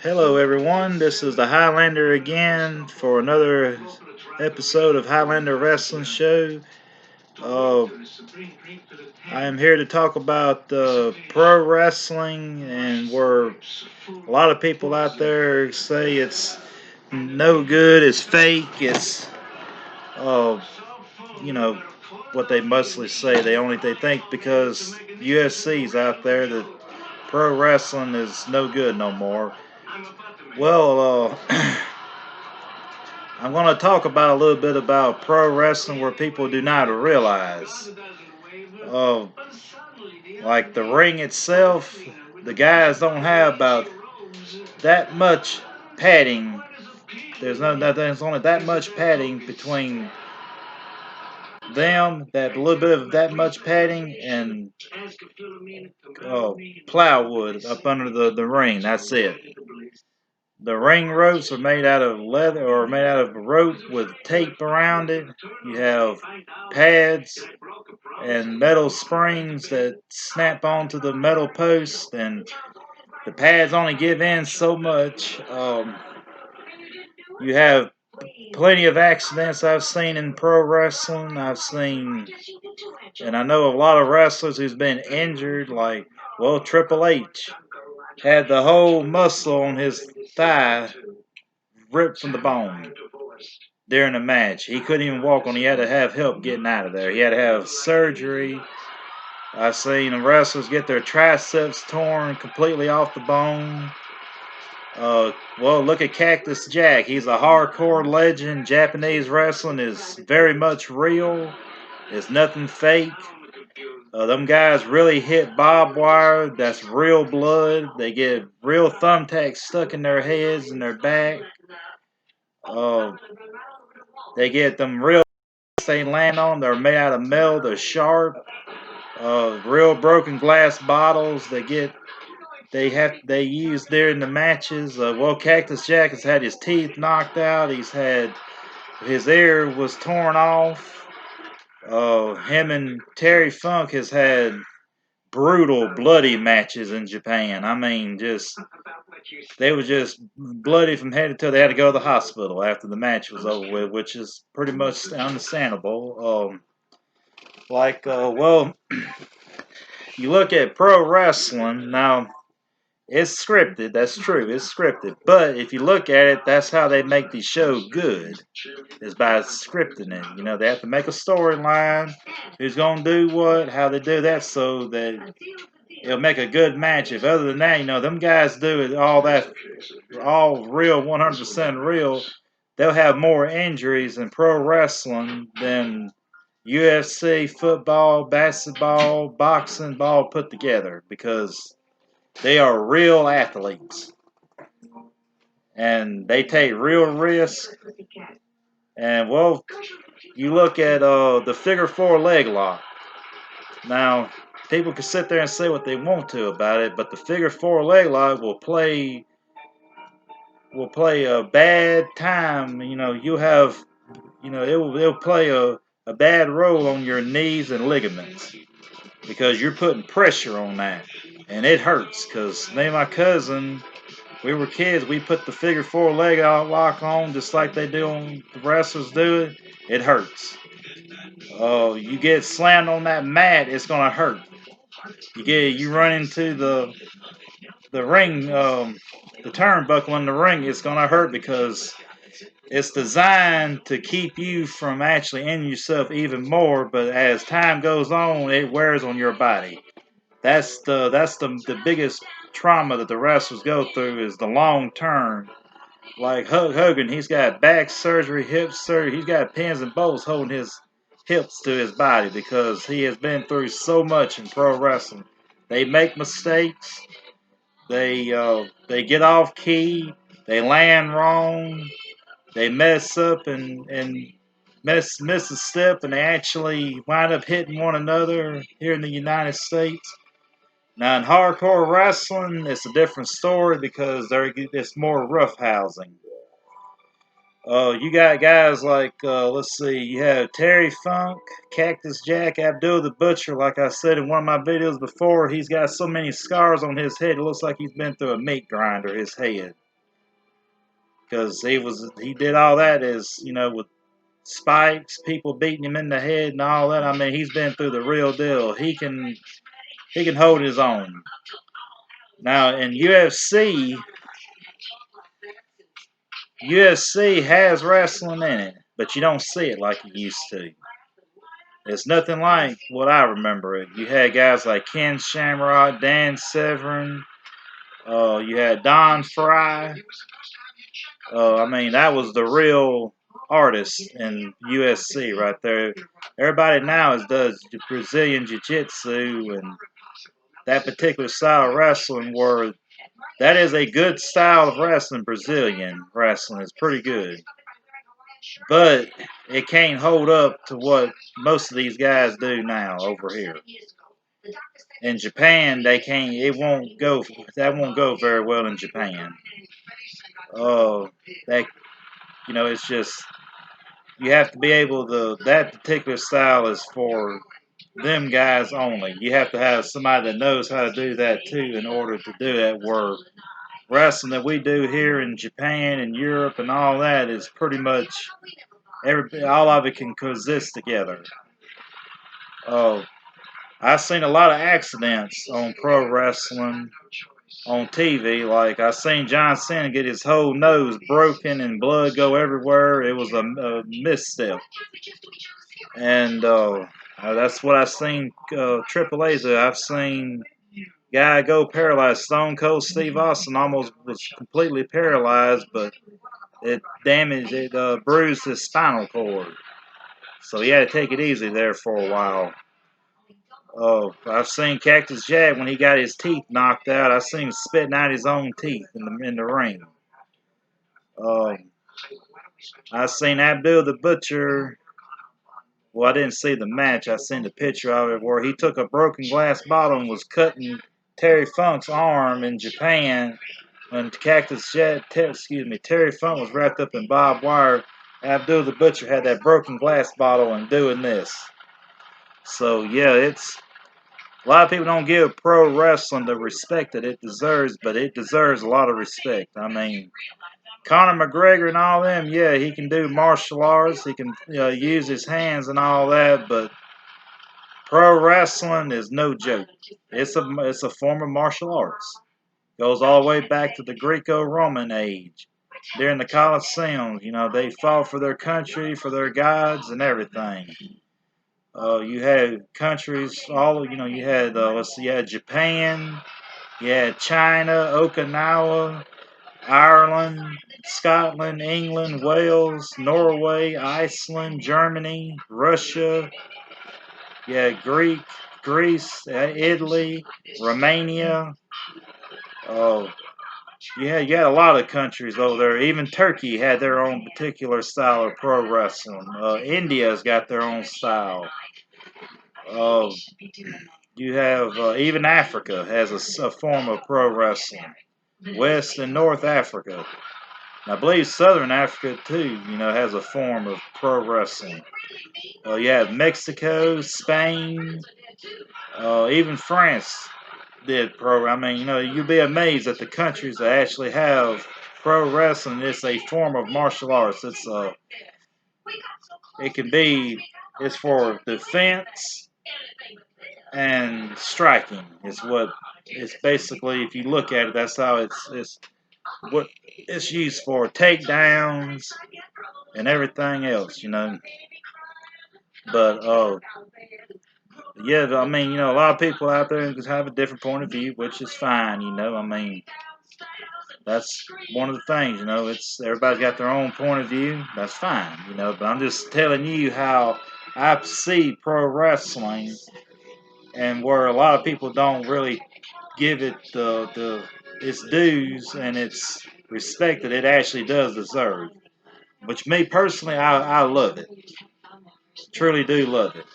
Hello, everyone. This is the Highlander again for another episode of Highlander Wrestling Show. Uh, I am here to talk about pro wrestling, and where a lot of people out there say it's no good, it's fake, it's uh, you know what they mostly say. They think because USC's out there that pro wrestling is no good no more. Well, I'm going to talk about a little bit about pro wrestling where people do not realize. Uh, like the ring itself, the guys don't have about that much padding. There's only that much padding between them, that little bit of that much padding, and plywood up under the ring. That's it. The ring ropes are made out of leather or made out of rope with tape around it. You have pads and metal springs that snap onto the metal post, and the pads only give in so much. You have plenty of accidents I've seen in pro wrestling. And I know a lot of wrestlers who's been injured, like, well, Triple H had the whole muscle on his thigh ripped from the bone during the match. He couldn't even walk on. He had to have help getting out of there. He had to have surgery. I've seen wrestlers get their triceps torn completely off the bone. Well, look at Cactus Jack. He's a hardcore legend. Japanese wrestling is very much real. It's nothing fake. Them guys really hit barbed wire. That's real blood. They get real thumbtacks stuck in their heads and their back. Uh, they get them real they land on. They're made out of metal. They're sharp. Real broken glass bottles. They use during the matches. Well, Cactus Jack has had his teeth knocked out. He's had his ear was torn off. Him and Terry Funk has had brutal, bloody matches in Japan. I mean, they were just bloody from head to toe. They had to go to the hospital after the match was over with, which is pretty much understandable. Well, you look at pro wrestling now. It's scripted. That's true. It's scripted. But if you look at it, that's how they make the show good. Is by scripting it. You know, they have to make a storyline. Who's gonna do what? How they do that, so that it'll make a good match. If other than that, them guys do it all real, 100% real. They'll have more injuries in pro wrestling than UFC, football, basketball, boxing, ball put together because they are real athletes and they take real risks. And well, you look at the figure four leg lock. Now, people can sit there and say what they want to about it, but the figure four leg lock will play a bad time. You'll have it'll play a bad role on your knees and ligaments because you're putting pressure on that, and it hurts. Because me and my cousin, we were kids, we put the figure four leg lock on just like they do on the wrestlers do it. It hurts. You get slammed on that mat, it's gonna hurt. You run into the ring, the turnbuckle in the ring, it's gonna hurt because it's designed to keep you from actually injuring yourself even more. But as time goes on, it wears on your body. That's the biggest trauma that the wrestlers go through is the long term. Like Hulk Hogan, he's got back surgery, hip surgery. He's got pins and bolts holding his hips to his body because he has been through so much in pro wrestling. They make mistakes. They get off key. They land wrong. They mess up and miss a step, and they actually wind up hitting one another here in the United States. Now in hardcore wrestling, it's a different story because it's more roughhousing. You got guys like, let's see, you have Terry Funk, Cactus Jack, Abdul the Butcher. Like I said in one of my videos before, he's got so many scars on his head, it looks like he's been through a meat grinder, his head. Because he did all that as, with spikes, people beating him in the head and all that. I mean, he's been through the real deal. He can hold his own. Now, in UFC has wrestling in it, but you don't see it like you used to. It's nothing like what I remember it. You had guys like Ken Shamrock, Dan Severn, you had Don Fry. I mean, that was the real artist in USC right there. Everybody now does Brazilian Jiu-Jitsu and that particular style of wrestling where that is a good style of wrestling. Brazilian wrestling is pretty good. But it can't hold up to what most of these guys do now over here. In Japan, they can't. It won't go. That won't go very well in Japan. That it's just you have to be able to. That particular style is for them guys only. You have to have somebody that knows how to do that too in order to do that. Where wrestling that we do here in Japan and Europe and all that is pretty much all of it can coexist together. Uh, I've seen a lot of accidents on pro wrestling on TV. Like I seen John Cena get his whole nose broken and blood go everywhere. It was a misstep, and that's what I've seen. Triple A's. I've seen guy go paralyzed. Stone Cold Steve Austin almost was completely paralyzed, but it damaged it, bruised his spinal cord. So he had to take it easy there for a while. I've seen Cactus Jack when he got his teeth knocked out. I've seen him spitting out his own teeth in the ring. I've seen Abdul the Butcher. Well, I didn't see the match. I seen the picture of it where he took a broken glass bottle and was cutting Terry Funk's arm in Japan. When Terry Funk was wrapped up in barbed wire. Abdul the Butcher had that broken glass bottle and doing this. So yeah, it's a lot of people don't give pro wrestling the respect that it deserves, but it deserves a lot of respect. I mean, Conor McGregor and all them, yeah, he can do martial arts, he can use his hands and all that, but pro wrestling is no joke. It's a form of martial arts. Goes all the way back to the Greco-Roman age. During the Colosseum, they fought for their country, for their gods, and everything. You had countries, you had, you had Japan, you had China, Okinawa, Ireland, Scotland, England, Wales, Norway, Iceland, Germany, Russia, you had Greece, Italy, Romania. Uh, you had a lot of countries over there. Even Turkey had their own particular style of pro wrestling. India's got their own style. Uh, you have even Africa has a form of pro wrestling. West and North Africa. And I believe Southern Africa too, has a form of pro wrestling. You have Mexico, Spain, even France did pro. I mean, you'd be amazed at the countries that actually have pro wrestling. It's a form of martial arts. It can be. It's for defense and striking. It's what. It's basically, if you look at it, that's how it's what it's used for. Takedowns and everything else. But yeah, I mean, a lot of people out there just have a different point of view, which is fine. I mean, that's one of the things. It's everybody's got their own point of view. That's fine. But I'm just telling you how I see pro wrestling, and where a lot of people don't really give it the its dues and its respect that it actually does deserve. Which me personally, I love it. Truly do love it.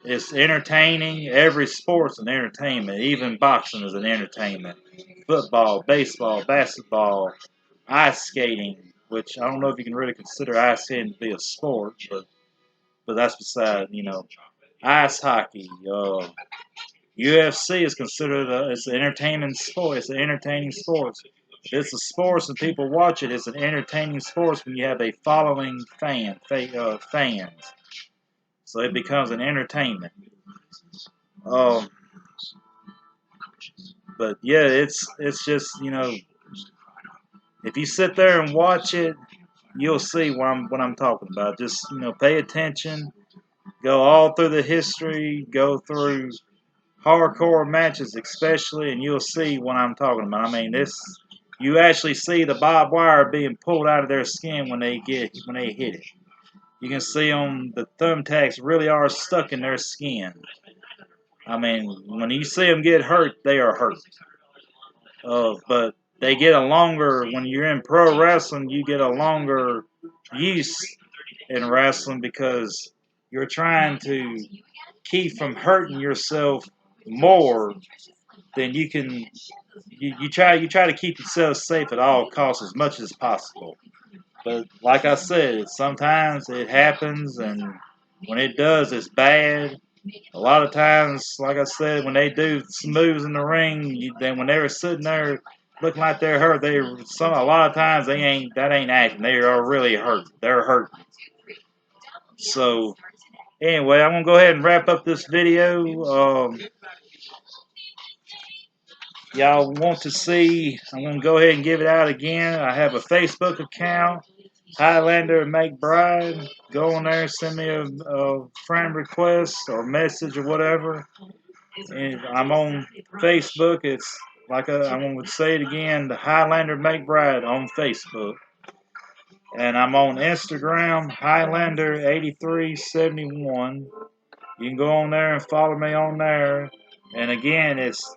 It's entertaining. Every sport's an entertainment. Even boxing is an entertainment. Football, baseball, basketball, ice skating. which I don't know if you can really consider ice skating to be a sport, but that's beside, ice hockey. UFC is considered it's an entertainment sport. It's an entertaining sport. It's a sport and people watch it. It's an entertaining sport when you have a following fans. So it becomes an entertainment. Um, but yeah, it's just if you sit there and watch it, you'll see what I'm talking about. Just pay attention. Go all through the history. Go through hardcore matches, especially, and you'll see what I'm talking about. I mean, you actually see the barbed wire being pulled out of their skin when they hit it. You can see them. The thumbtacks really are stuck in their skin. I mean, when you see them get hurt, they are hurt. But they get a longer, when you're in pro wrestling, you get a longer use in wrestling because you're trying to keep from hurting yourself more than you can. You try to keep yourself safe at all costs as much as possible. But like I said, sometimes it happens, and when it does, it's bad. A lot of times, like I said, when they do some moves in the ring, then when they were sitting there looking like they're hurt, a lot of times that ain't acting. They are really hurt. They're hurt. So anyway, I'm gonna go ahead and wrap up this video. Y'all want to see? I'm gonna go ahead and give it out again. I have a Facebook account, Highlander McBride. Go on there, send me a friend request or message or whatever. And I'm on Facebook. It's I'm going to say it again, the Highlander McBride on Facebook. And I'm on Instagram, Highlander8371. You can go on there and follow me on there. And again, it's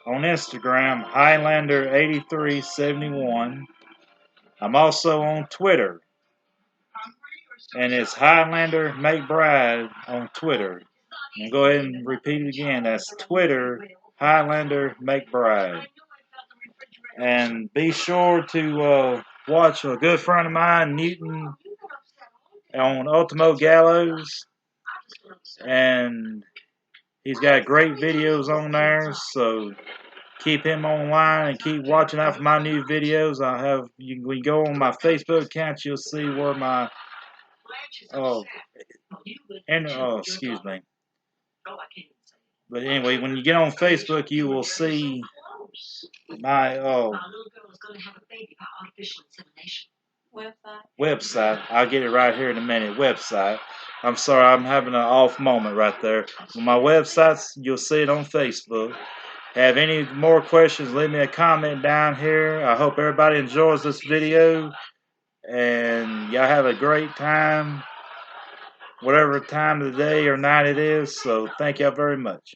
on Instagram, Highlander8371. I'm also on Twitter. And it's Highlander McBride on Twitter. And go ahead and repeat it again. That's Twitter, Highlander McBride. And be sure to watch a good friend of mine, Newton, on Ultimo Gallows. And he's got great videos on there. So keep him online and keep watching out for my new videos. When you go on my Facebook account, you'll see where my excuse me. But anyway, when you get on Facebook, you will see my website. I'll get it right here in a minute. Website. I'm sorry, I'm having an off moment right there. On my websites, you'll see it on Facebook. Have any more questions, leave me a comment down here. I hope everybody enjoys this video. And y'all have a great time, whatever time of the day or night it is. So thank y'all very much.